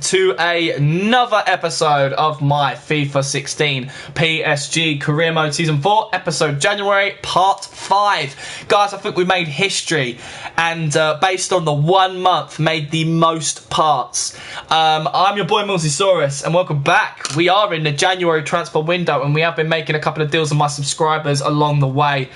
to another episode of my FIFA 16 PSG Career Mode Season 4, episode January, part 5. Guys, I think we made history and based on the 1 month, made the most parts. I'm your boy Multisaurus and welcome back. We are in the January transfer window and we have been making a couple of deals with my subscribers along the way.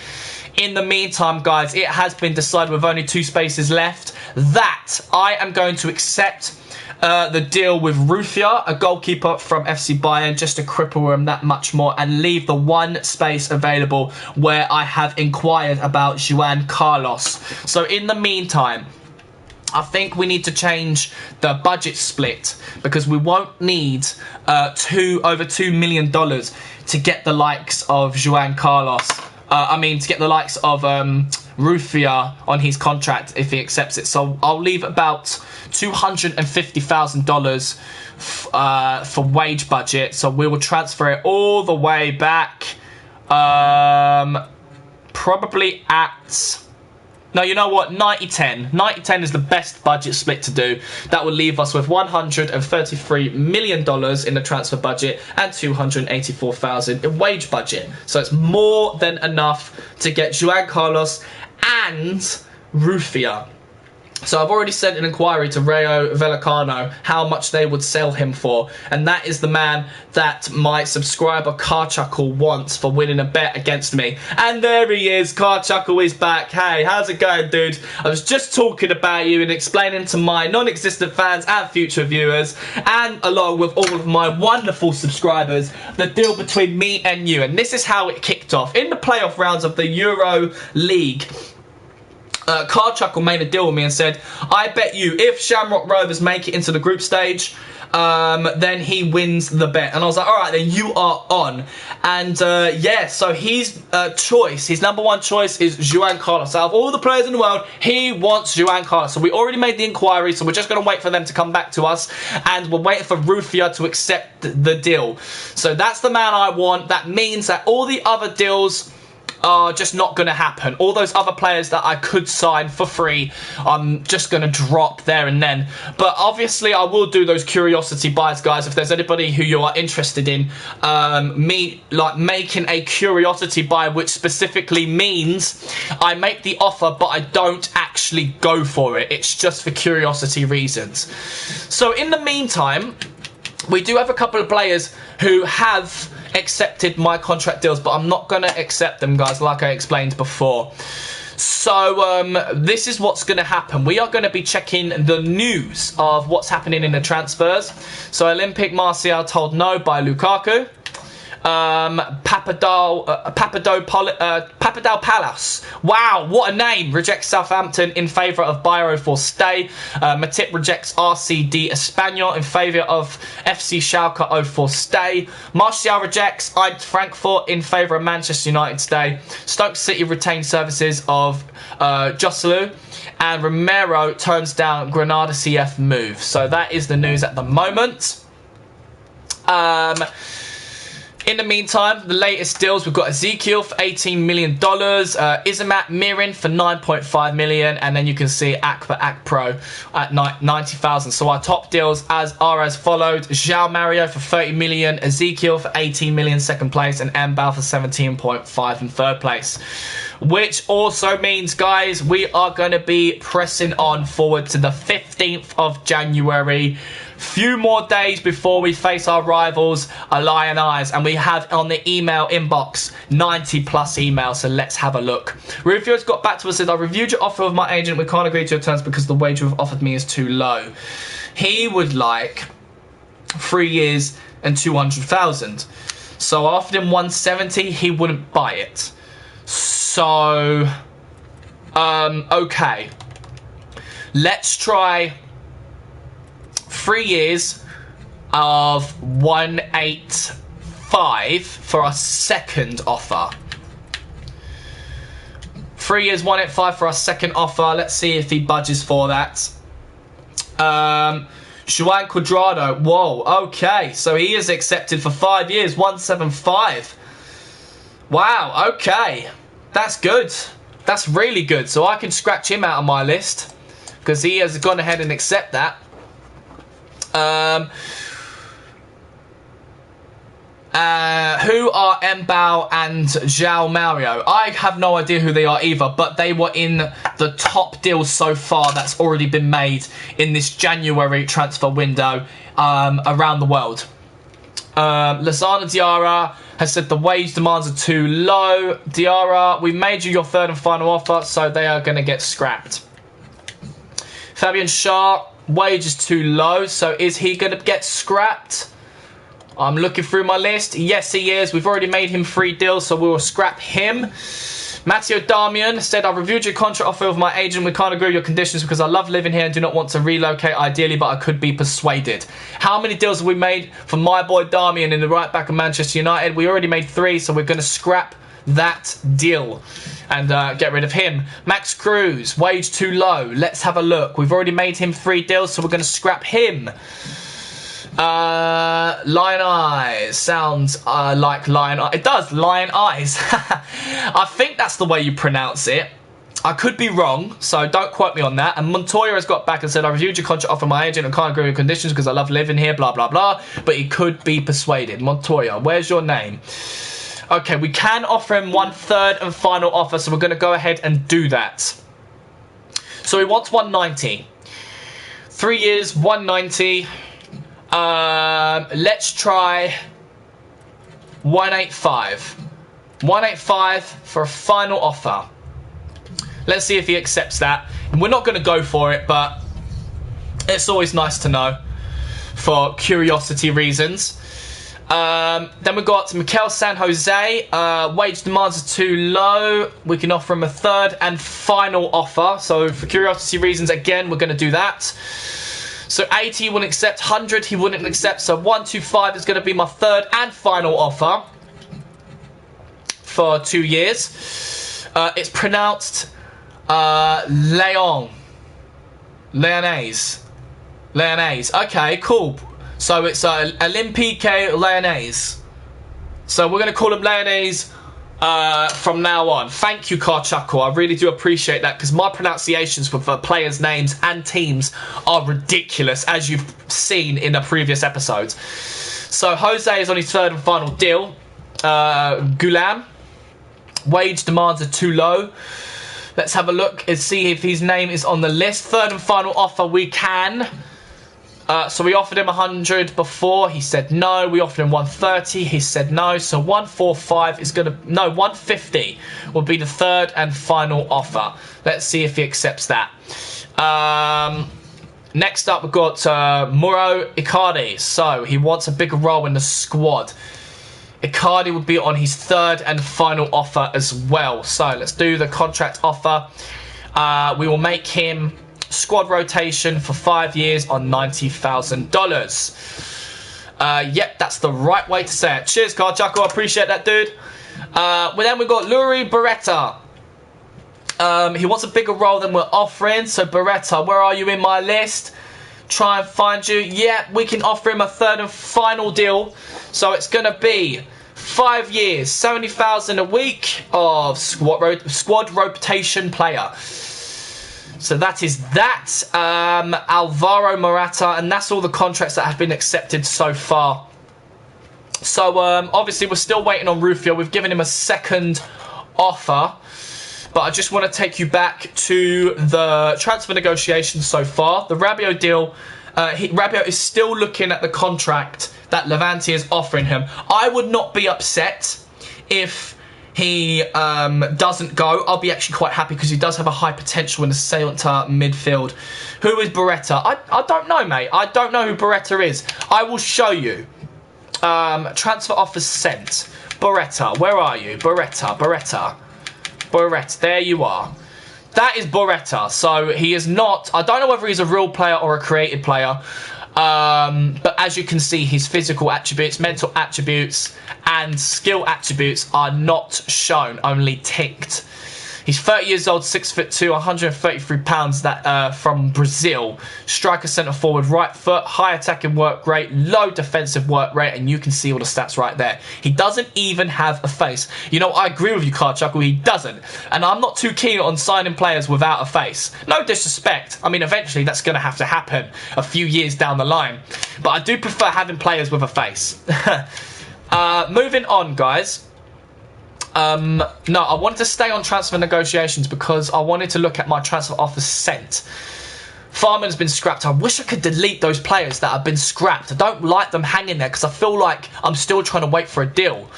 In the meantime, guys, it has been decided with only 2 spaces left that I am going to accept the deal with Rufia, a goalkeeper from FC Bayern, just to cripple him that much more and leave the 1 space available where I have inquired about Juan Carlos. So in the meantime, I think we need to change the budget split because we won't need over $2 million to get the likes of Juan Carlos. To get the likes of Rufia on his contract if he accepts it. So I'll leave about $250,000 for wage budget. So we will transfer it all the way back. Probably at... No, you know what? 90-10. 90-10 is the best budget split to do. That will leave us with $133 million in the transfer budget and $284,000 in wage budget. So it's more than enough to get Juan Carlos and Rufia. So I've already sent an inquiry to Rayo Vallecano how much they would sell him for. And that is the man that my subscriber Carchuckle wants for winning a bet against me. And there he is. Carchuckle is back. Hey, how's it going, dude? I was just talking about you and explaining to my non-existent fans and future viewers, and along with all of my wonderful subscribers, the deal between me and you. And this is how it kicked off. In the playoff rounds of the Euro League, Carchuckle made a deal with me and said, I bet you if Shamrock Rovers make it into the group stage, then he wins the bet. And I was like, alright, then you are on. And yeah, so his choice, his number 1 choice is Juan Carlos. Out of all the players in the world, he wants Juan Carlos. So we already made the inquiry, so we're just going to wait for them to come back to us. And we're waiting for Rufia to accept the deal. So that's the man I want. That means that all the other deals are just not going to happen. All those other players that I could sign for free, I'm just going to drop there and then. But obviously, I will do those curiosity buys, guys. If there's anybody who you are interested in, me like making a curiosity buy, which specifically means I make the offer, but I don't actually go for it. It's just for curiosity reasons. So in the meantime, we do have a couple of players who have accepted my contract deals, but I'm not going to accept them, guys, like I explained before. So this is what's going to happen. We are going to be checking the news of what's happening in the transfers. So Olympique Marseille told no by Lukaku. Papadal Palace. Wow, what a name. Rejects Southampton in favour of Bairro for stay. Matip rejects RCD Espanyol in favour of FC Schalke for stay. Martial rejects Eintracht Frankfurt in favour of Manchester United stay. Stoke City retains services of Joselu. And Romero turns down Granada CF move. So that is the news at the moment. In the meantime, the latest deals, we've got Ezekiel for $18 million, Izamat Mirin for $9.5 million, and then you can see Akpa Akpro at $90,000. So our top deals are as followed: João Mario for $30 million, Ezekiel for $18 million, second place, and Mbal for $17.5 in third place. Which also means, guys, we are going to be pressing on forward to the 15th of January. Few more days before we face our rivals, Lion Eyes, and we have on the email inbox 90 plus emails, so let's have a look. Rufio's got back to us and said, I reviewed your offer with my agent. We can't agree to your terms because the wage you've offered me is too low. He would like 3 years and 200,000. So I offered him 170, he wouldn't buy it. So, okay. Let's try 3 years of 185 for our second offer. 3 years, 185 for our second offer. Let's see if he budges for that. Juan Cuadrado. Whoa, okay. So he is accepted for 5 years, 175. Wow, okay. That's good. That's really good. So I can scratch him out of my list because he has gone ahead and accept that. Who are Mbao and João Mario? I have no idea who they are either, but they were in the top deals so far that's already been made in this January transfer window around the world. Lozana Diarra has said the wage demands are too low. Diarra, we made you your third and final offer, so they are going to get scrapped. Fabian Schär, wage is too low, so is he going to get scrapped? I'm looking through my list. Yes, he is. We've already made him 3 deals, so we will scrap him. Matteo Darmian said, I've reviewed your contract offer with my agent. We can't agree with your conditions because I love living here and do not want to relocate ideally, but I could be persuaded. How many deals have we made for my boy Darmian in the right back of Manchester United? We already made 3, so we're going to scrap that deal and get rid of him. Max Cruz, wage too low. Let's have a look. We've already made him 3 deals, so we're going to scrap him. Lion Eyes sounds like Lion Eyes. It does, Lion Eyes. I think that's the way you pronounce it. I could be wrong, so don't quote me on that. And Montoya has got back and said, I reviewed your contract offer my agent and can't agree with conditions because I love living here, blah, blah, blah. But he could be persuaded. Montoya, where's your name? Okay, we can offer him 1/3 and final offer, so we're going to go ahead and do that. So he wants 190. 3 years, 190. Let's try 185. 185 for a final offer. Let's see if he accepts that. And we're not going to go for it, but it's always nice to know for curiosity reasons. Then we've got Mikel San Jose. Wage demands are too low. We can offer him a 3rd and final offer. So for curiosity reasons, again, we're going to do that. So 80 he wouldn't accept, 100 he wouldn't accept. So 125 is going to be my 3rd and final offer for 2 years. It's pronounced Leonese. Okay, cool. So it's Olympique Lyonnais. So we're going to call him Lyonnais from now on. Thank you, Karchako. I really do appreciate that because my pronunciations for players' names and teams are ridiculous, as you've seen in the previous episodes. So Jose is on his 3rd and final deal. Gulam, wage demands are too low. Let's have a look and see if his name is on the list. 3rd and final offer we can. So we offered him 100 before, he said no. We offered him 130, he said no. So 145 is going to, no, 150 will be the 3rd and final offer. Let's see if he accepts that. Next up, we've got Mauro Icardi. So he wants a bigger role in the squad. Icardi would be on his 3rd and final offer as well. So let's do the contract offer. We will make him squad rotation for 5 years on $90,000. Yep, that's the right way to say it. Cheers, Karchako. I appreciate that, dude. Then we've got Luri Beretta. He wants a bigger role than we're offering. So, Beretta, where are you in my list? Try and find you. Yeah, we can offer him a 3rd and final deal. So, it's going to be 5 years, 70,000 a week of squad rotation player. So that is that. Alvaro Morata, and that's all the contracts that have been accepted so far. So obviously we're still waiting on Rufio. We've given him a 2nd offer. But I just want to take you back to the transfer negotiations so far. The Rabiot deal, Rabiot is still looking at the contract that Levante is offering him. I would not be upset if he doesn't go. I'll be actually quite happy because he does have a high potential in the centre midfield. Who is Beretta? I don't know, mate. I don't know who Beretta is. I will show you. Transfer offers sent. Beretta, where are you? Beretta. There you are. That is Beretta. So he is not... I don't know whether he's a real player or a created player. But as you can see, his physical attributes, mental attributes, and skill attributes are not shown, only ticked. He's 30 years old, 6'2", 133 pounds. That from Brazil. Striker, centre forward, right foot, high attacking work rate, low defensive work rate, and you can see all the stats right there. He doesn't even have a face. You know, I agree with you, Card Chuckle. He doesn't, and I'm not too keen on signing players without a face. No disrespect. I mean, eventually that's going to have to happen a few years down the line, but I do prefer having players with a face. Moving on, guys. No, I wanted to stay on transfer negotiations because I wanted to look at my transfer offers sent. Farman has been scrapped. I wish I could delete those players that have been scrapped. I don't like them hanging there because I feel like I'm still trying to wait for a deal.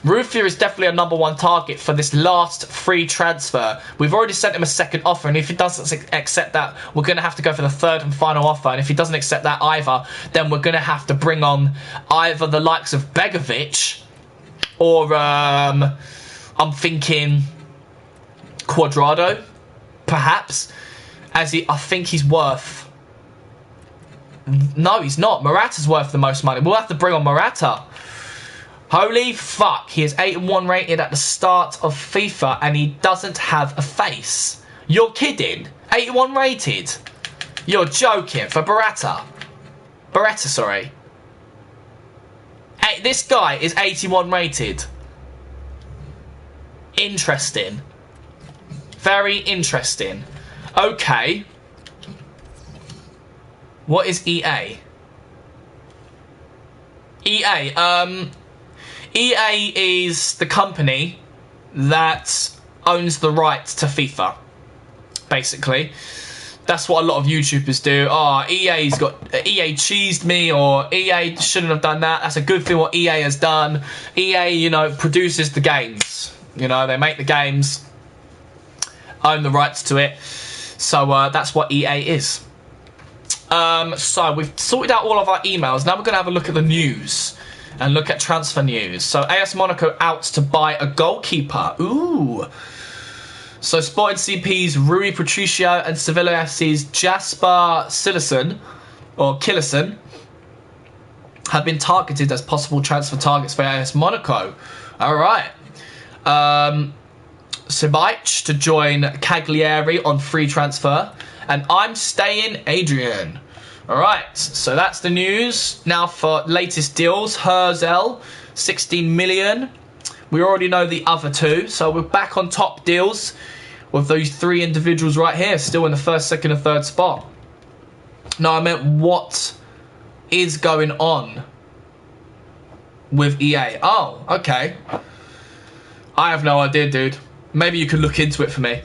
Rufia is definitely a #1 target for this last free transfer. We've already sent him a second offer, and if he doesn't accept that, we're going to have to go for the third and final offer. And if he doesn't accept that either, then we're going to have to bring on either the likes of Begovic or I'm thinking Cuadrado, perhaps, I think he's worth... No, he's not. Morata's worth the most money. We'll have to bring on Morata. Holy fuck. He is 81 rated at the start of FIFA and he doesn't have a face. You're kidding? 81 rated? You're joking. For Beretta, sorry. Hey, this guy is 81 rated. Interesting. Very interesting. Okay. What is EA? EA is the company that owns the rights to FIFA. Basically. That's what a lot of YouTubers do. Oh, EA cheesed me, or EA shouldn't have done that. That's a good thing what EA has done. EA, you know, produces the games. You know, they make the games, own the rights to it. So that's what EA is. So we've sorted out all of our emails. Now we're going to have a look at the news and look at transfer news. So AS Monaco out to buy a goalkeeper. Ooh. So Sporting CP's Rui Patricio and Sevilla FC's Jasper Cillison, or Killison, have been targeted as possible transfer targets for AS Monaco. All right. Sibic to join Cagliari on free transfer. And I'm staying Adrian. Alright, so that's the news. Now for latest deals. Herzl, 16 million. We already know the other two. So we're back on top deals with those three individuals right here. Still in the first, second and third spot. No, I meant what is going on with EA. Oh, okay. I have no idea, dude. Maybe you could look into it for me.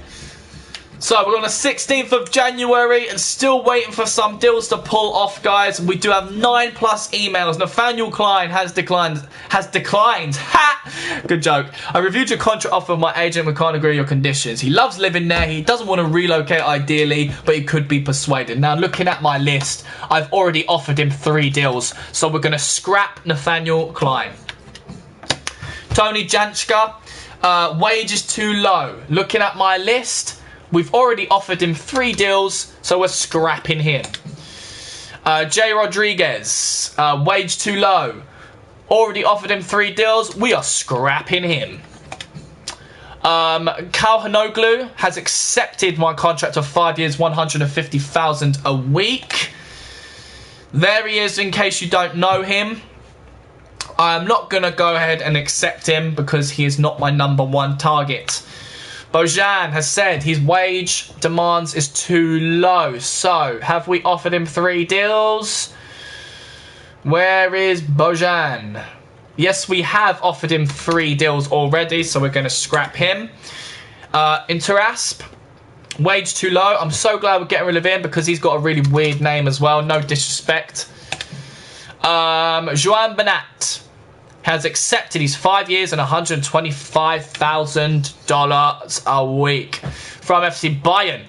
So we're on the 16th of January and still waiting for some deals to pull off, guys. We do have 9+ emails. Nathaniel Klein has declined. Ha! Good joke. I reviewed your contract offer with my agent. We can't agree on your conditions. He loves living there. He doesn't want to relocate ideally, but he could be persuaded. Now looking at my list, I've already offered him 3 deals. So we're going to scrap Nathaniel Klein. Tony Janchka, wage is too low. Looking at my list, we've already offered him 3 deals, so we're scrapping him. Jay Rodriguez, wage too low. Already offered him 3 deals, we are scrapping him. Kalhanoglu has accepted my contract of 5 years, 150,000 a week. There he is, in case you don't know him. I'm not going to go ahead and accept him because he is not my #1 target. Bojan has said his wage demands is too low. So, have we offered him 3 deals? Where is Bojan? Yes, we have offered him 3 deals already, so we're going to scrap him. Interasp, wage too low. I'm so glad we're getting rid of him because he's got a really weird name as well. No disrespect. Joan Bernat has accepted his 5 years and $125,000 a week from FC Bayern.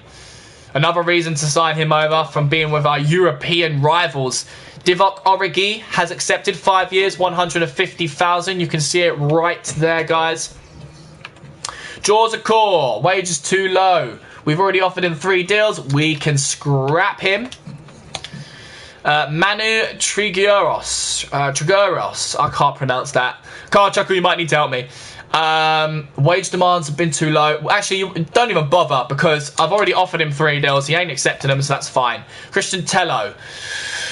Another reason to sign him over from being with our European rivals. Divock Origi has accepted 5 years, $150,000. You can see it right there, guys. Jaws Accor, wage is too low. We've already offered him 3 deals. We can scrap him. Manu Trigueros, I can't pronounce that. Card Chuckle, you might need to help me. Wage demands have been too low. Actually, you don't even bother because I've already offered him 3 deals. He ain't accepted them, so that's fine. Christian Tello.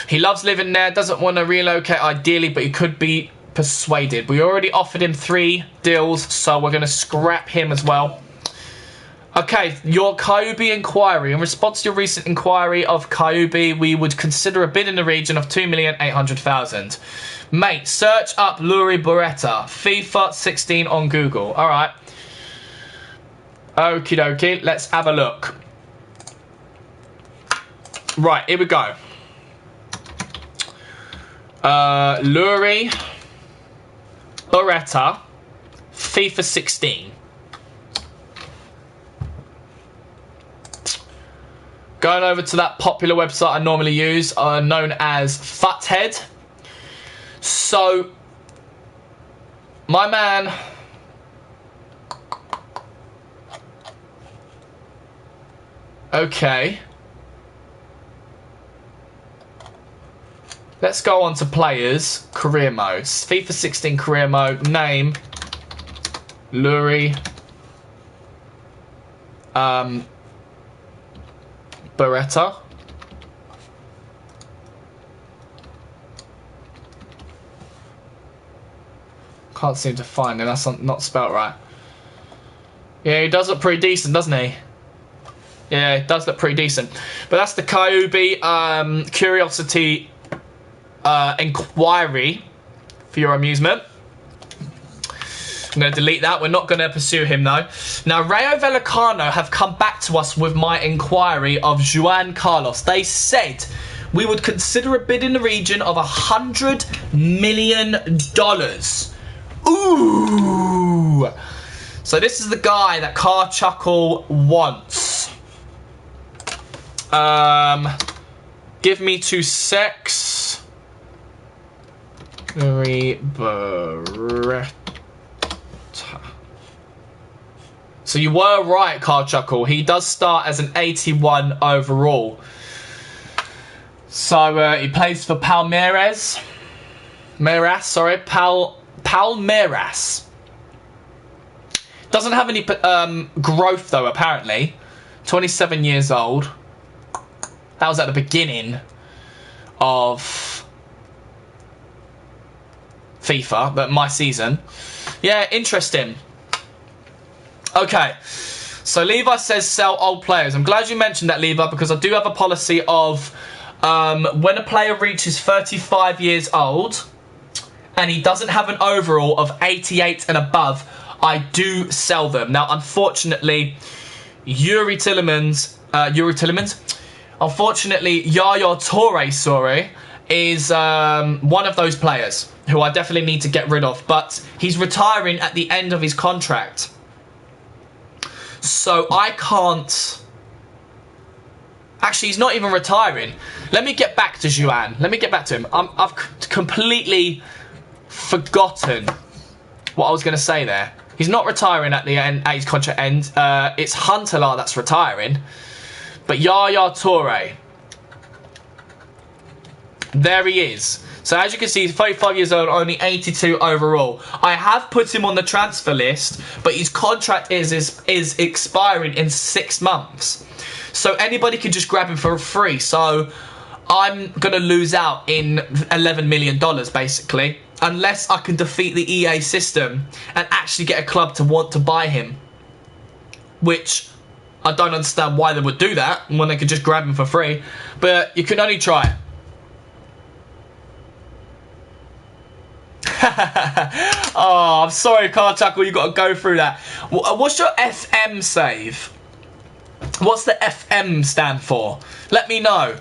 He loves living there, doesn't want to relocate ideally, but he could be persuaded. We already offered him 3 deals, so we're going to scrap him as well. Okay, your Kyubi inquiry. In response to your recent inquiry of Kyubi, we would consider a bid in the region of 2,800,000. Mate, search up Luri Beretta, FIFA 16 on Google. All right. Okie dokie, let's have a look. Right, here we go. Luri Beretta, FIFA 16. Going over to that popular website I normally use, known as Futhead. So, my man... Okay. Let's go on to players. Career mode. FIFA 16 career mode. Name. Luri. Beretta. Can't seem to find him. That's not spelt right. Yeah, he does look pretty decent, doesn't he? Yeah, it does look pretty decent. But that's the Kyubi Curiosity inquiry for your amusement. I'm going to delete that. We're not going to pursue him, though. Now, Rayo Vallecano have come back to us with my inquiry of Juan Carlos. They said we would consider a bid in the region of $100 million. Ooh! So this is the guy that Car Chuckle wants. Give me 2 secs. Beretta. So you were right, Car Chuckle. He does start as an 81 overall. So he plays for Palmeiras. Palmeiras. Doesn't have any growth though, apparently. 27 years old. That was at the beginning of FIFA, but my season. Yeah, interesting. Okay, so Levi says sell old players. I'm glad you mentioned that, Levi, because I do have a policy of when a player reaches 35 years old and he doesn't have an overall of 88 and above, I do sell them. Now, unfortunately, Yuri Tillemans, unfortunately, Yaya Toure, sorry, is one of those players who I definitely need to get rid of, but he's retiring at the end of his contract. So I can't... Actually, he's not even retiring. Let me get back to Juan. Let me get back to him. I've completely forgotten what I was going to say there. He's not retiring at the end, at his contract end. It's Huntelaar that's retiring. But Yaya Toure. There he is. So as you can see, he's 35 years old, only 82 overall. I have put him on the transfer list, but his contract is expiring in 6 months. So anybody can just grab him for free. So I'm going to lose out in $11 million, basically. Unless I can defeat the EA system and actually get a club to want to buy him. Which I don't understand why they would do that when they could just grab him for free. But you can only try. Oh, I'm sorry, Car Chuckle, you got to go through that. What's your FM save? What's the FM stand for? Let me know.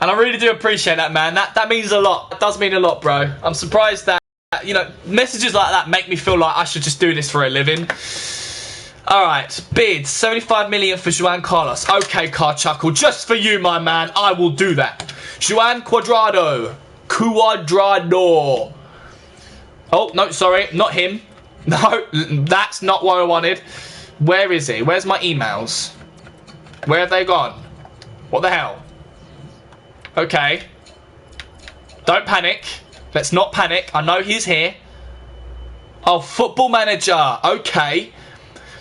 And I really do appreciate that, man. That means a lot. That does mean a lot, bro. I'm surprised that, you know, messages like that make me feel like I should just do this for a living. Alright, bid 75 million for Juan Carlos. Okay, Car Chuckle, just for you, my man, I will do that. Juan Cuadrado. Oh, no, sorry, not him. No, that's not what I wanted. Where is he? Where's my emails? Where have they gone? What the hell? Okay. Don't panic. Let's not panic. I know he's here. Oh, Football Manager. Okay.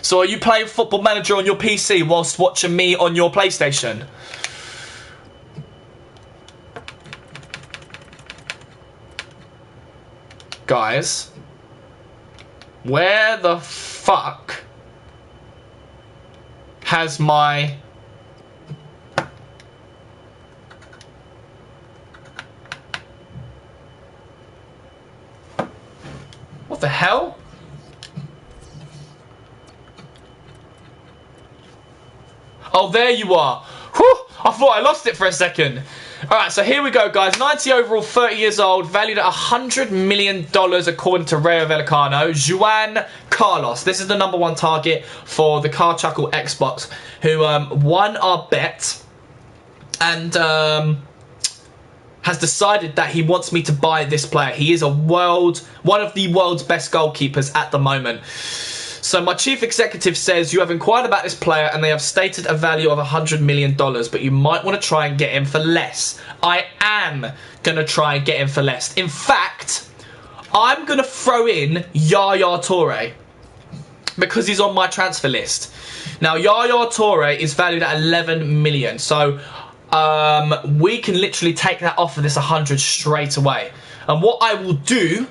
So are you playing Football Manager on your PC whilst watching me on your PlayStation? Guys. Where the fuck has my... What the hell? Oh, there you are. Whew, I thought I lost it for a second. Alright, so here we go, guys. 90 overall, 30 years old, valued at $100 million according to Rayo Vallecano. Juan Carlos. This is the #1 target for the Car Chuckle Xbox, who won our bet and has decided that he wants me to buy this player. He is one of the world's best goalkeepers at the moment. So my chief executive says, you have inquired about this player and they have stated a value of $100 million, but you might want to try and get him for less. I am going to try and get him for less. In fact, I'm going to throw in Yaya Toure because he's on my transfer list. Now, Yaya Toure is valued at 11 million. So we can literally take that off of this 100 straight away. And what I will do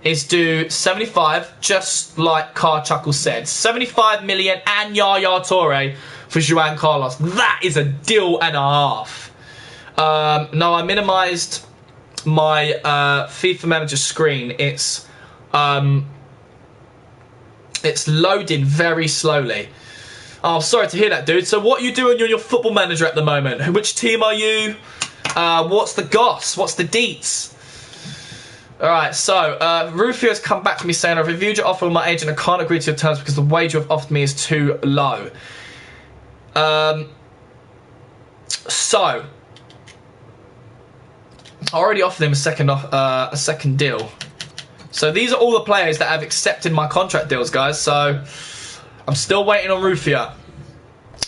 is do 75, just like Car Chuckle said. 75 million and Yaya Toure for Juan Carlos. That is a deal and a half. Now, I minimised my FIFA Manager screen. It's loading very slowly. Oh, sorry to hear that, dude. So what are you doing on your Football Manager at the moment? Which team are you? What's the goss? What's the deets? Alright, so Rufio has come back to me saying, I've reviewed your offer with my agent and I can't agree to your terms because the wage you have offered me is too low. So I already offered him a second deal. So these are all the players that have accepted my contract deals, guys. So I'm still waiting on Rufio.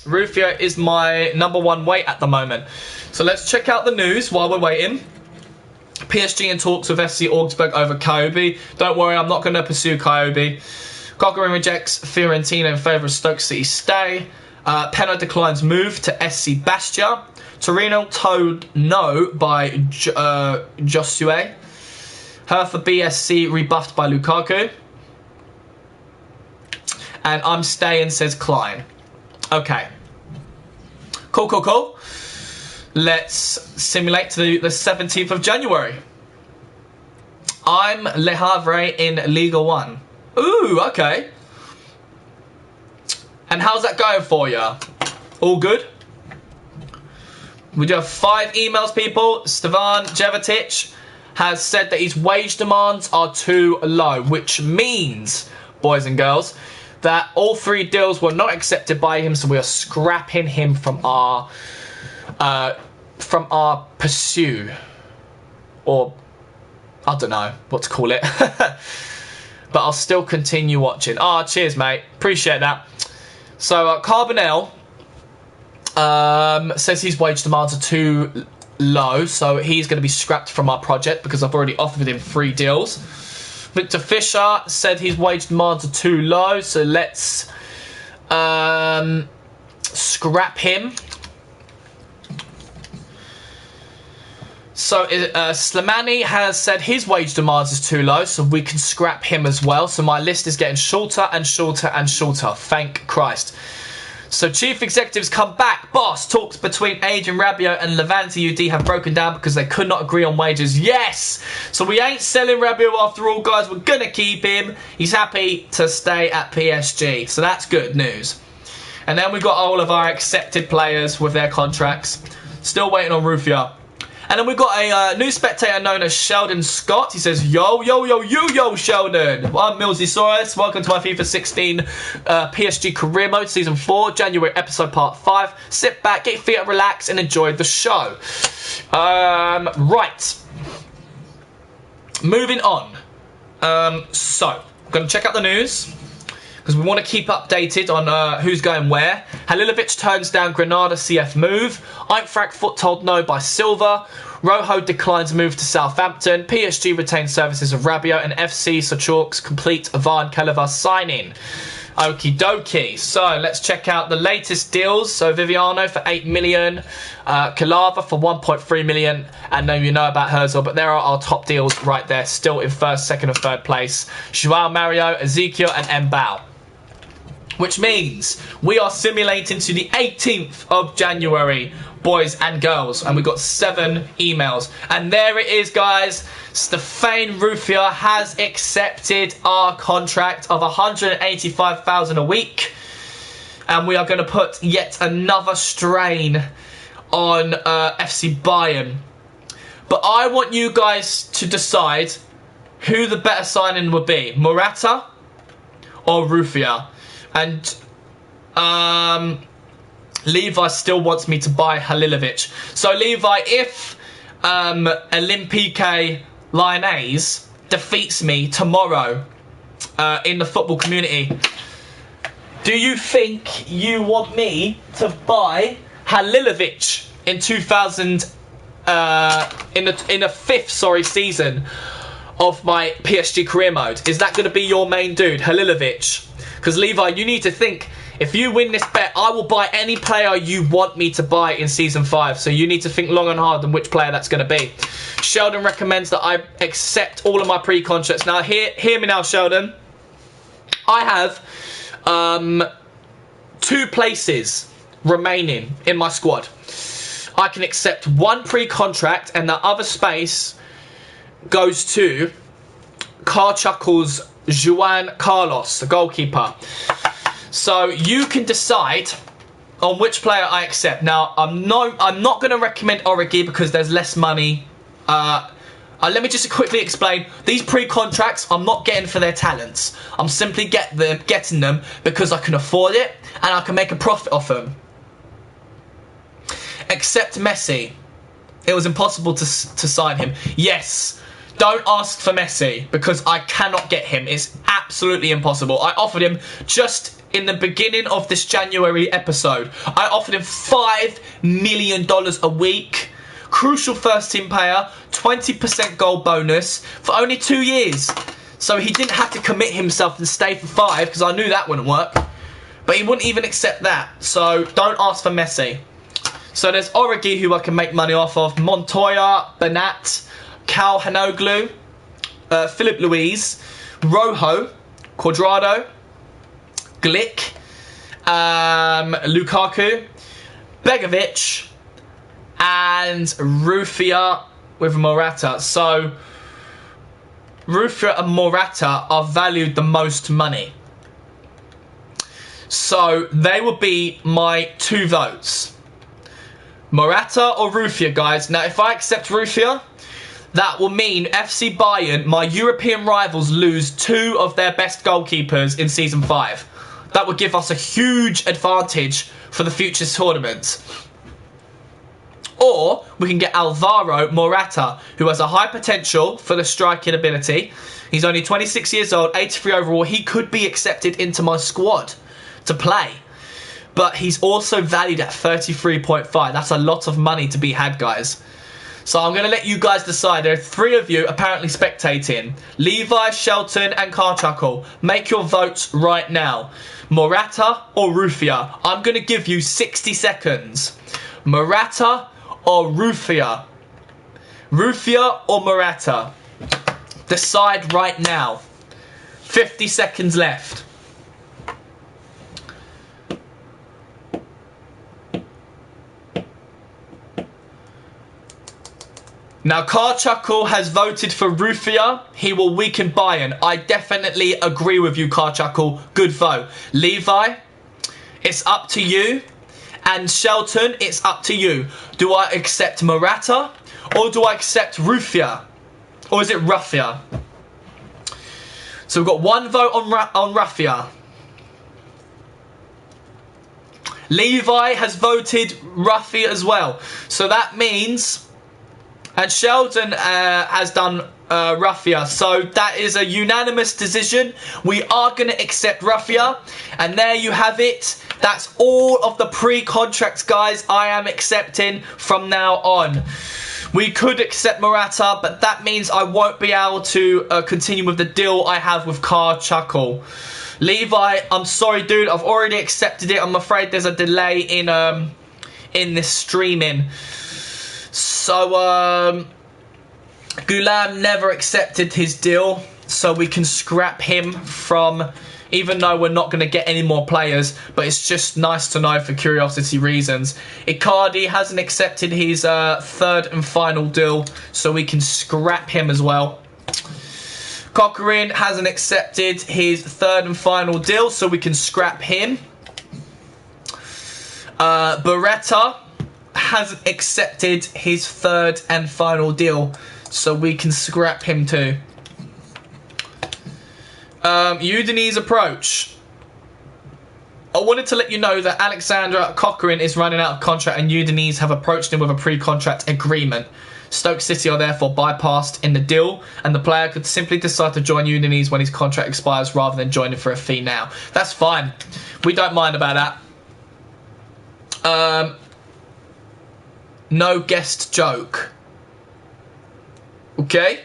Rufio is my #1 wait at the moment. So let's check out the news while we're waiting. PSG in talks with FC Augsburg over Kyobe. Don't worry, I'm not going to pursue Kyobe. Cochran rejects Fiorentina in favour of Stoke City stay. Peno declines move to SC Bastia. Torino told no by Josue. Hertha BSC rebuffed by Lukaku. And I'm staying, says Klein. Okay. Cool, cool, cool. Let's simulate to the 17th of January. I'm Le Havre in Liga 1. Ooh, okay. And how's that going for you? All good? We do have 5 emails, people. Stevan Jevetic has said that his wage demands are too low, which means, boys and girls, that all 3 deals were not accepted by him, so we are scrapping him from our pursue, or I don't know what to call it. But I'll still continue watching. Ah, cheers, mate. Appreciate that. So Carbonell says his wage demands are too low, so he's going to be scrapped from our project because I've already offered him 3 deals. Victor Fisher said his wage demands are too low, so let's scrap him. So Slimani has said his wage demands is too low, so we can scrap him as well. So my list is getting shorter and shorter and shorter. Thank Christ. So chief executives come back. Boss, talks between Adrian Rabiot and Levante UD have broken down because they could not agree on wages. Yes! So we ain't selling Rabiot after all, guys. We're going to keep him. He's happy to stay at PSG. So that's good news. And then we've got all of our accepted players with their contracts. Still waiting on Rufio. And then we've got a new spectator known as Sheldon Scott. He says, yo, yo, yo, yo, Sheldon. I'm Millsysaurus. Welcome to my FIFA 16 PSG Career Mode Season 4, January episode part 5. Sit back, get your feet up, relax, and enjoy the show. Right. Moving on. So, I'm going to check out the news, because we want to keep updated on who's going where. Halilovic turns down Granada CF move. Eintracht told no by Silva. Rojo declines move to Southampton. PSG retains services of Rabiot, and FC Sochaux complete Ivan Keleva signing. Okie dokie. So let's check out the latest deals. So Viviano for 8 million, Kalava for 1.3 million, and now you know about Herzog, but there are our top deals right there, still in first, second, and third place. Joao Mario, Ezekiel, and Mbao. Which means we are simulating to the 18th of January, boys and girls, and we got 7 emails. And there it is, guys. Stefan Rufia has accepted our contract of 185,000 a week, and we are going to put yet another strain on FC Bayern. But I want you guys to decide who the better signing would be, Morata or Rufia. And Levi still wants me to buy Halilovic. So Levi, if Olympique Lyonnais defeats me tomorrow in the football community, do you think you want me to buy Halilovic in in the fifth season of my PSG career mode? Is that going to be your main dude, Halilovic? Because Levi, you need to think, if you win this bet, I will buy any player you want me to buy in Season 5. So you need to think long and hard on which player that's going to be. Sheldon recommends that I accept all of my pre-contracts. Now, hear me now, Sheldon. I have 2 places remaining in my squad. I can accept 1 pre-contract, and the other space goes to Carchuckle's Juan Carlos, the goalkeeper. So you can decide on which player I accept. Now, I'm not going to recommend Origi because there's less money. Let me just quickly explain. These pre-contracts, I'm not getting for their talents. I'm simply getting them because I can afford it and I can make a profit off them. Except Messi. It was impossible to sign him. Yes. Don't ask for Messi because I cannot get him. It's absolutely impossible. I offered him just in the beginning of this January episode. I offered him $5 million a week. Crucial first team player, 20% goal bonus for only 2 years. So he didn't have to commit himself and stay for 5 because I knew that wouldn't work. But he wouldn't even accept that. So don't ask for Messi. So there's Origi, who I can make money off of, Montoya, Bernat, Cal Hanoglu, Philip Luiz, Rojo, Cuadrado, Glick, Lukaku, Begovic, and Rufia with Morata. So Rufia and Morata are valued the most money. So they will be my 2 votes. Morata or Rufia, guys. Now, if I accept Rufia, that will mean FC Bayern, my European rivals, lose 2 of their best goalkeepers in Season 5. That would give us a huge advantage for the future tournaments. Or we can get Alvaro Morata, who has a high potential for the striking ability. He's only 26 years old, 83 overall. He could be accepted into my squad to play. But he's also valued at 33.5. That's a lot of money to be had, guys. So I'm going to let you guys decide. There are 3 of you apparently spectating. Levi, Shelton, and Carchuckle. Make your votes right now. Morata or Rufia? I'm going to give you 60 seconds. Morata or Rufia? Rufia or Morata? Decide right now. 50 seconds left. Now, Carchuckle has voted for Rufia. He will weaken Bayern. I definitely agree with you, Carchuckle. Good vote. Levi, it's up to you. And Shelton, it's up to you. Do I accept Morata or do I accept Rufia? Or is it Rufia? So we've got 1 vote on Rufia. Levi has voted Rufia as well. So that means... And Sheldon has done Raffia. So that is a unanimous decision. We are going to accept Raffia. And there you have it. That's all of the pre-contracts, guys, I am accepting from now on. We could accept Morata, but that means I won't be able to continue with the deal I have with Car Chuckle. Levi, I'm sorry, dude. I've already accepted it. I'm afraid there's a delay in this streaming. So, Gulam never accepted his deal, so we can scrap him from, even though we're not going to get any more players, but it's just nice to know for curiosity reasons. Icardi hasn't accepted his third and final deal, so we can scrap him as well. Cochran hasn't accepted his third and final deal, so we can scrap him. Beretta hasn't accepted his third and final deal, so we can scrap him too. Udinese approach. I wanted to let you know that Alexander Cochran is running out of contract and Udinese have approached him with a pre-contract agreement. Stoke City are therefore bypassed in the deal, and the player could simply decide to join Udinese when his contract expires rather than joining for a fee now. That's fine. We don't mind about that. No guest joke. Okay?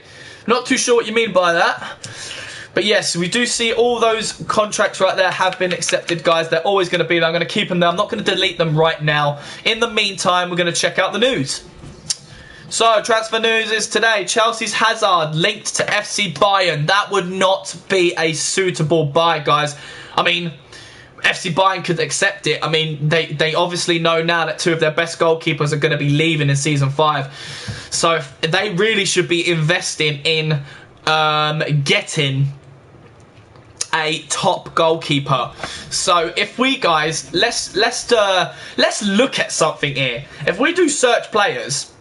Not too sure what you mean by that. But yes, we do see all those contracts right there have been accepted, guys. They're always going to be there. I'm going to keep them there. I'm not going to delete them right now. In the meantime, we're going to check out the news. So, transfer news is today. Chelsea's Hazard linked to FC Bayern. That would not be a suitable buy, guys. I mean, FC Bayern could accept it. I mean, they obviously know now that two of their best goalkeepers are going to be leaving in Season 5. So, they really should be investing in getting a top goalkeeper. So if we, guys, let's look at something here. If we do search players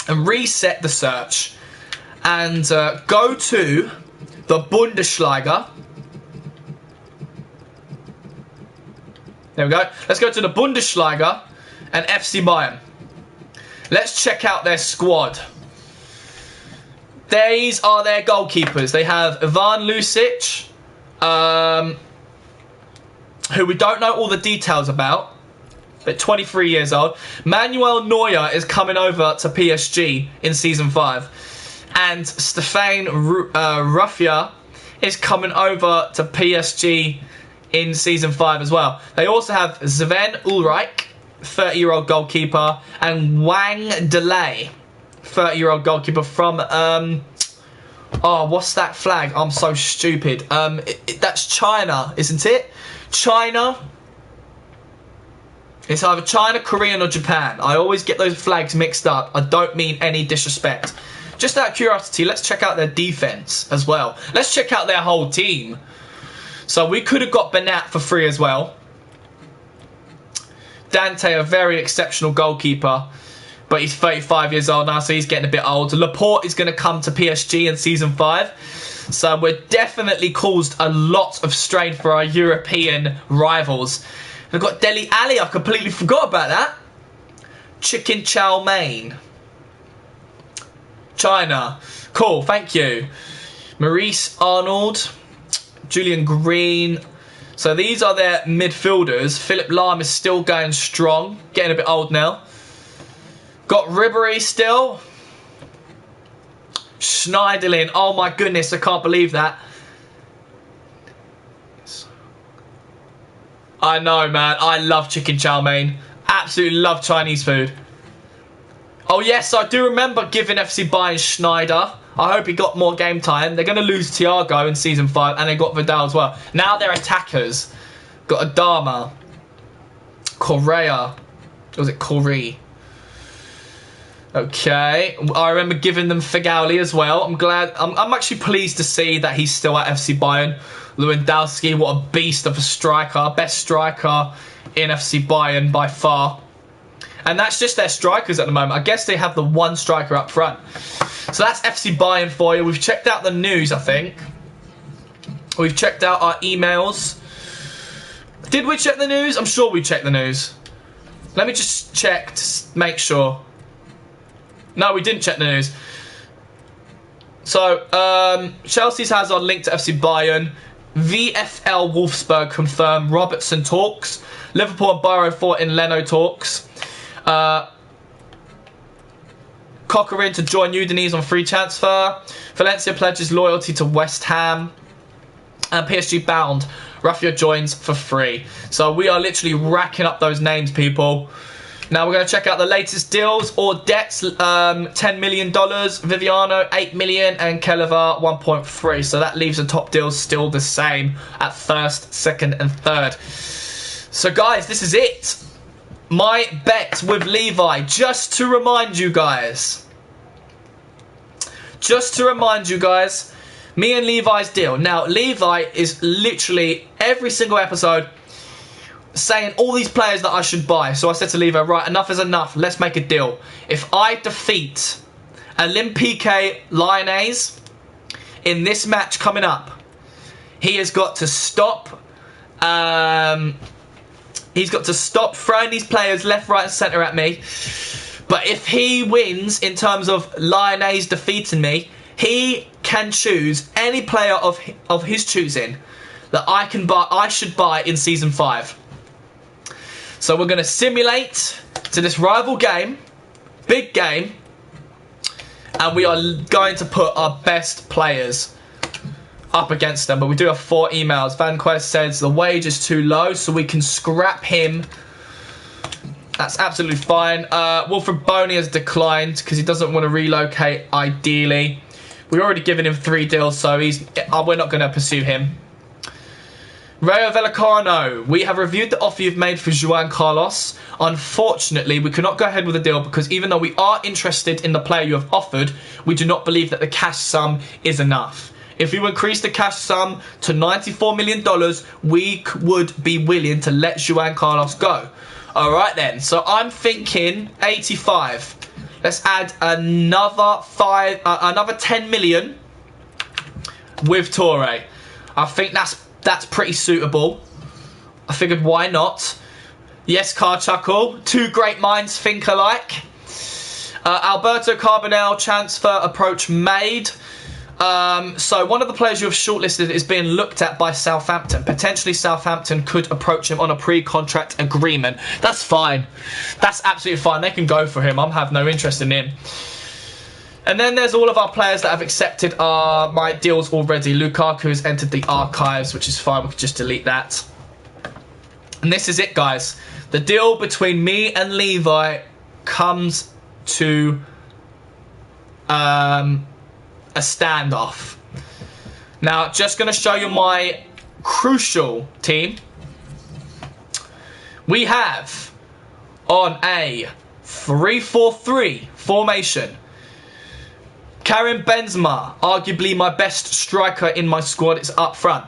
and reset the search and go to the Bundesliga. There we go. Let's go to the Bundesliga and FC Bayern. Let's check out their squad. These are their goalkeepers. They have Ivan Lucic, who we don't know all the details about, but 23 years old. Manuel Neuer is coming over to PSG in Season 5. And Stefan Raffia is coming over to PSG in Season 5 as well. They also have Sven Ulreich, 30-year-old goalkeeper, and Wang Delay, 30-year-old goalkeeper from, oh, what's that flag? I'm so stupid. That's China, isn't it? China. It's either China, Korean, or Japan. I always get those flags mixed up. I don't mean any disrespect. Just out of curiosity, let's check out their defense as well. Let's check out their whole team. So we could have got Benat for free as well. Dante, a very exceptional goalkeeper. But he's 35 years old now, so he's getting a bit old. Laporte is going to come to PSG in Season 5. So we're definitely caused a lot of strain for our European rivals. We've got Dele Alli. I completely forgot about that. Chicken chow mein. China. Cool, thank you. Maurice Arnold. Julian Green. So these are their midfielders. Philip Lahm is still going strong. Getting a bit old now. Got Ribéry still. Schneiderlin. Oh my goodness, I can't believe that. I know, man. I love chicken chow mein. Absolutely love Chinese food. Oh yes, I do remember giving FC Bayern Schneider. I hope he got more game time. They're going to lose Thiago in Season 5, and they got Vidal as well. Now they're attackers. Got Adama. Correa. Or was it Correa? Okay, I remember giving them Figauli as well. I'm glad. I'm actually pleased to see that he's still at FC Bayern. Lewandowski, what a beast of a striker. Best striker in FC Bayern by far. And that's just their strikers at the moment. I guess they have the one striker up front. So that's FC Bayern for you. We've checked out the news, I think. We've checked out our emails. Did we check the news? I'm sure we checked the news. Let me just check to make sure. No, we didn't check the news. So, Chelsea's Hazard linked to FC Bayern. VfL Wolfsburg confirmed. Robertson talks. Liverpool and Barrow fought in Leno talks. Coquelin to join Udinese on free transfer. Valencia pledges loyalty to West Ham. And PSG bound. Raffia joins for free. So we are literally racking up those names, people. Now we're going to check out the latest deals or debts. $10 million, Viviano 8 million, and Kelleher 1.3. So that leaves the top deals still the same at first, second, and third. So guys, this is it. My bet with Levi. Just to remind you guys. Me and Levi's deal. Now, Levi is literally every single episode saying all these players that I should buy. So I said to Levi, right, enough is enough. Let's make a deal. If I defeat Olympique Lyonnais in this match coming up, he has got to stop. He's got to stop throwing these players left, right, and centre at me. But if he wins in terms of Lyonnais defeating me, he can choose any player of his choosing that I should buy in Season 5. So we're going to simulate to this rival game, big game, and we are going to put our best players up against them. But we do have 4 emails. Van Quest says the wage is too low, so we can scrap him. That's absolutely fine. Wilfred Boney has declined because he doesn't want to relocate, ideally. We've already given him 3 deals, so we're not going to pursue him. Rayo Vallecano, we have reviewed the offer you've made for Juan Carlos. Unfortunately, we cannot go ahead with the deal because even though we are interested in the player you have offered, we do not believe that the cash sum is enough. If you increase the cash sum to $94 million, we would be willing to let Juan Carlos go. Alright then, so I'm thinking 85. Let's add another 10 million with Torre. I think that's pretty suitable. I figured, why not? Yes, Car Chuckle. 2 great minds think alike. Alberto Carbonell transfer approach made. So one of the players you have shortlisted is being looked at by Southampton. Potentially Southampton could approach him on a pre-contract agreement. That's fine. That's absolutely fine. They can go for him. I have no interest in him. And then there's all of our players that have accepted my deals already. Lukaku has entered the archives, which is fine. We can just delete that. And this is it, guys. The deal between me and Levi comes to a standoff. Now, just going to show you my crucial team. We have on a 3-4-3 formation Karim Benzema, arguably my best striker in my squad, is up front.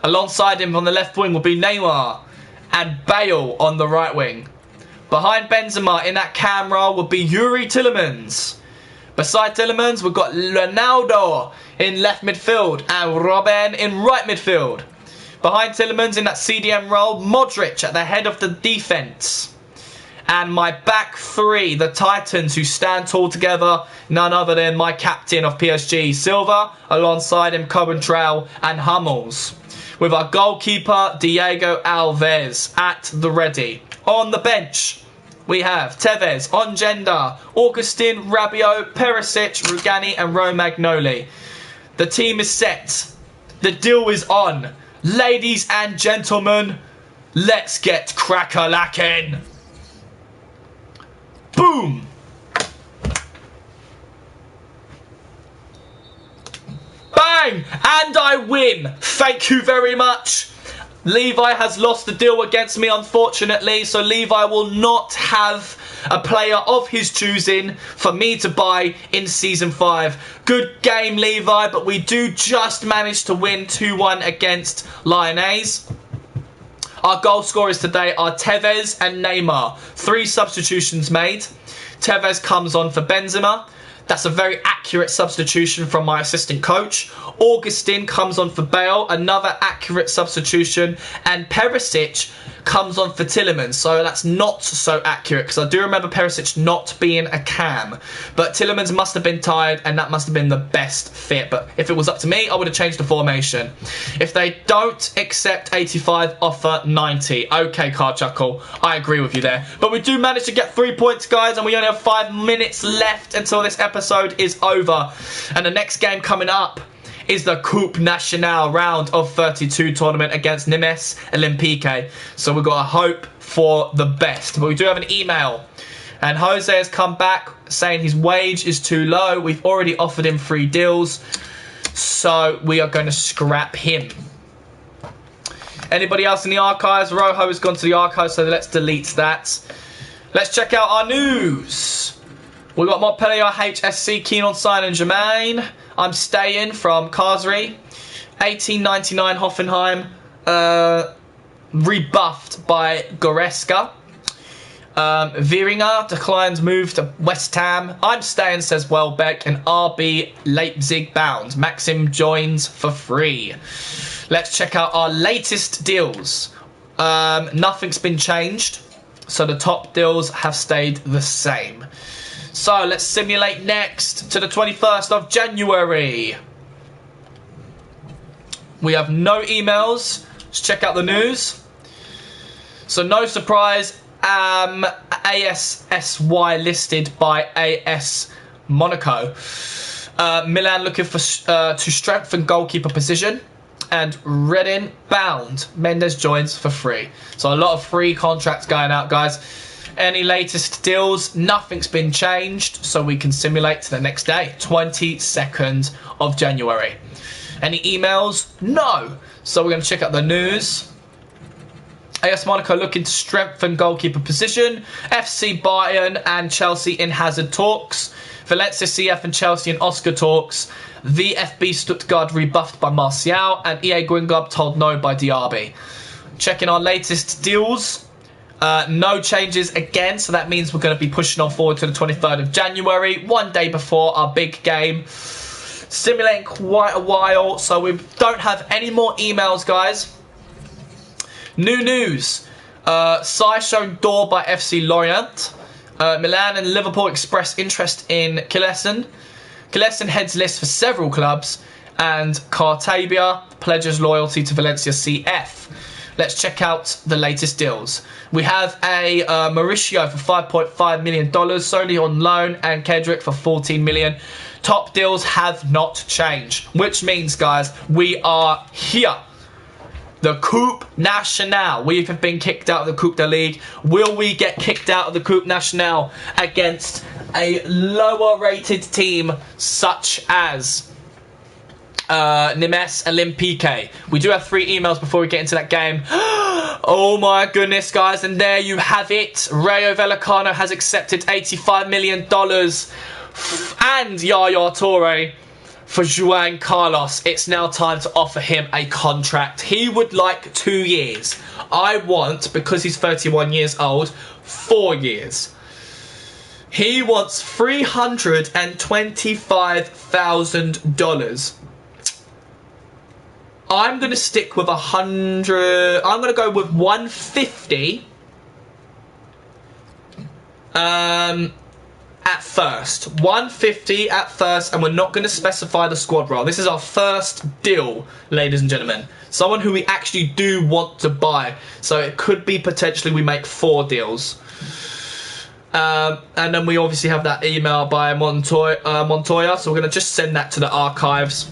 Alongside him on the left wing will be Neymar and Bale on the right wing. Behind Benzema in that cam role will be Yuri Tillemans. Beside Tillemans, we've got Ronaldo in left midfield and Robben in right midfield. Behind Tillemans in that CDM role, Modric at the head of the defence. And my back 3, the Titans, who stand tall together, none other than my captain of PSG, Silva, alongside him, Cobentrell and Hummels. With our goalkeeper, Diego Alves, at the ready. On the bench, we have Tevez, Ongenda, Augustin, Rabiot, Perisic, Rugani and Romagnoli. The team is set. The deal is on. Ladies and gentlemen, let's get crack-a-lacking. Boom! Bang! And I win. Thank you very much. Levi has lost the deal against me, unfortunately, so Levi will not have a player of his choosing for me to buy in Season 5. Good game, Levi, but we do just manage to win 2-1 against Lyonnais. Our goal scorers today are Tevez and Neymar. 3 substitutions made. Tevez comes on for Benzema. That's a very accurate substitution from my assistant coach. Augustin comes on for Bale, another accurate substitution. And Perisic comes on for Tielemans. So that's not so accurate because I do remember Perisic not being a cam. But Tielemans must have been tired and that must have been the best fit. But if it was up to me, I would have changed the formation. If they don't accept 85, offer 90. Okay, Carchuckle, I agree with you there. But we do manage to get 3 points, guys, and we only have 5 minutes left until this episode is over. And the next game coming up is the Coupe Nationale round of 32 tournament against Nimes Olympique. So we've got to hope for the best. But we do have an email. And Jose has come back saying his wage is too low. We've already offered him 3 deals. So we are going to scrap him. Anybody else in the archives? Rojo has gone to the archives, so let's delete that. Let's check out our news. We've got Montpellier HSC keen on signing Jermaine. I'm staying from Karsri. 1899 Hoffenheim. Rebuffed by Goretzka. Wieringer declines move to West Ham. I'm staying, says Welbeck. And RB Leipzig bound. Maxim joins for free. Let's check out our latest deals. Nothing's been changed. So the top deals have stayed the same. So let's simulate next to the 21st of January. We have no emails. Let's check out the news. So no surprise, ASSY listed by AS Monaco. Milan looking for to strengthen goalkeeper position. And Reading bound. Mendes joins for free. So a lot of free contracts going out, guys. Any latest deals? Nothing's been changed, so we can simulate to the next day, 22nd of January. Any emails? No. So we're going to check out the news. AS Monaco looking to strengthen goalkeeper position. FC Bayern and Chelsea in Hazard talks. Valencia CF and Chelsea in Oscar talks. VfB Stuttgart rebuffed by Martial. And EA Guingamp told no by Diaby. Checking our latest deals. No changes again, so that means we're going to be pushing on forward to the 23rd of January, 1 day before our big game. Simulating quite a while, so we don't have any more emails, guys. New news. Sai shown door by FC Lorient. Milan and Liverpool express interest in Kilessen. Kilessen heads list for several clubs. And Cartabia pledges loyalty to Valencia CF. Let's check out the latest deals. We have a Mauricio for $5.5 million, Sony on loan, and Kedrick for $14 million. Top deals have not changed, which means, guys, we are here. The Coupe Nationale. We have been kicked out of the Coupe de Ligue. Will we get kicked out of the Coupe Nationale against a lower rated team such as Nimes Olympique? We do have 3 emails before we get into that game. Oh my goodness, guys, and there you have it. Rayo Vallecano has accepted $85 million and Yaya Toure for Juan Carlos. It's now time to offer him a contract. He would like 2 years. I want, because he's 31 years old, 4 years. He wants $325,000. I'm going to stick with 100. I'm going to go with 150 at first. 150 at first, and we're not going to specify the squad role. This is our first deal, ladies and gentlemen. Someone who we actually do want to buy. So it could be potentially we make 4 deals. And then we obviously have that email by Montoya. So we're going to just send that to the archives.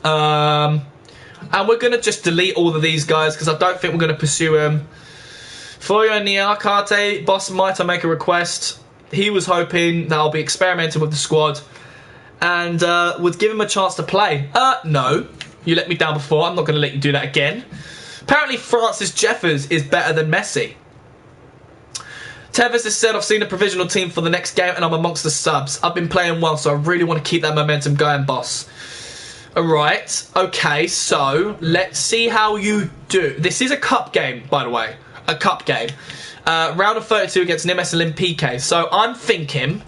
And we're going to just delete all of these guys because I don't think we're going to pursue him. Florio Niakate, boss might I make a request? He was hoping that I'll be experimenting with the squad and would give him a chance to play. No. You let me down before. I'm not going to let you do that again. Apparently Francis Jeffers is better than Messi. Tevez has said, I've seen a provisional team for the next game and I'm amongst the subs. I've been playing well, so I really want to keep that momentum going, boss. Alright, okay, so let's see how you do. This is a cup game, by the way. A cup game. Round of 32 against Nimes Olympique. So I'm thinking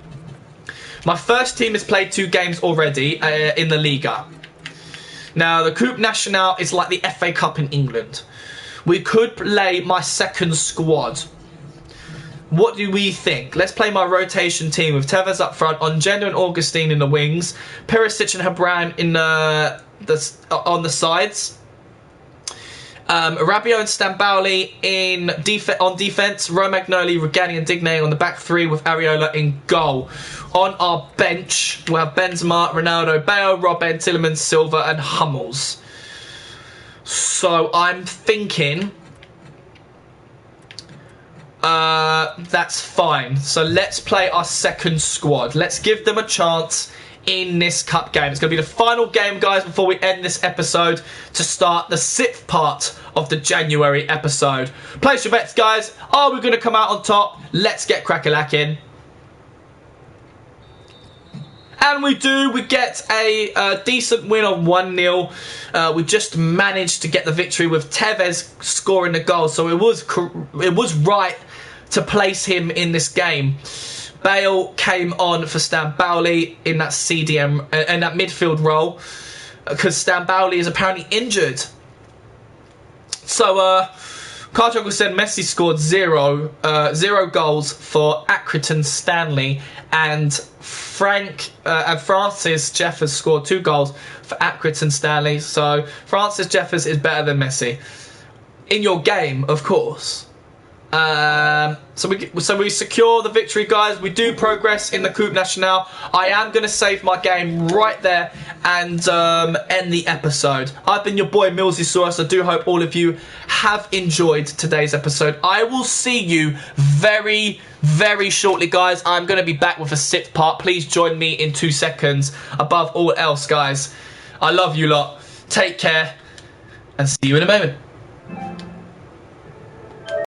My first team has played 2 games already in the Liga. Now, the Coupe Nationale is like the FA Cup in England. We could play my second squad. What do we think? Let's play my rotation team with Tevez up front, Ongenda and Augustine in the wings, Perisic and Hebran in on the sides. Rabiot and Stambouli on defence, Romagnoli, Rugani and Digne on the back 3 with Areola in goal. On our bench, we'll have Benzema, Ronaldo, Bale, Robben, Tielemans, Silva and Hummels. So I'm thinking that's fine. So let's play our second squad. Let's give them a chance in this cup game. It's going to be the final game, guys, before we end this episode to start the 6th part of the January episode. Place your bets, guys. Are we going to come out on top? Let's get crack-a-lacking. And we do. We get a decent win of 1-0. We just managed to get the victory with Tevez scoring the goal. So it was right to place him in this game. Bale came on for Stambouli in that CDM in that midfield role because Stambouli is apparently injured. So Carjoggle said Messi scored 0 goals for Accrington Stanley, and Francis Jeffers scored 2 goals for Accrington Stanley. So Francis Jeffers is better than Messi in your game, of course. So we secure the victory, guys. We do progress in the Coupe Nationale. I am going to save my game right there and end the episode. I've been your boy Millsysaurus. I do hope all of you have enjoyed today's episode. I will see you very, very shortly, guys. I'm going to be back with a 6th part. Please join me in 2 seconds. Above all else, guys, I love you lot. Take care and see you in a moment.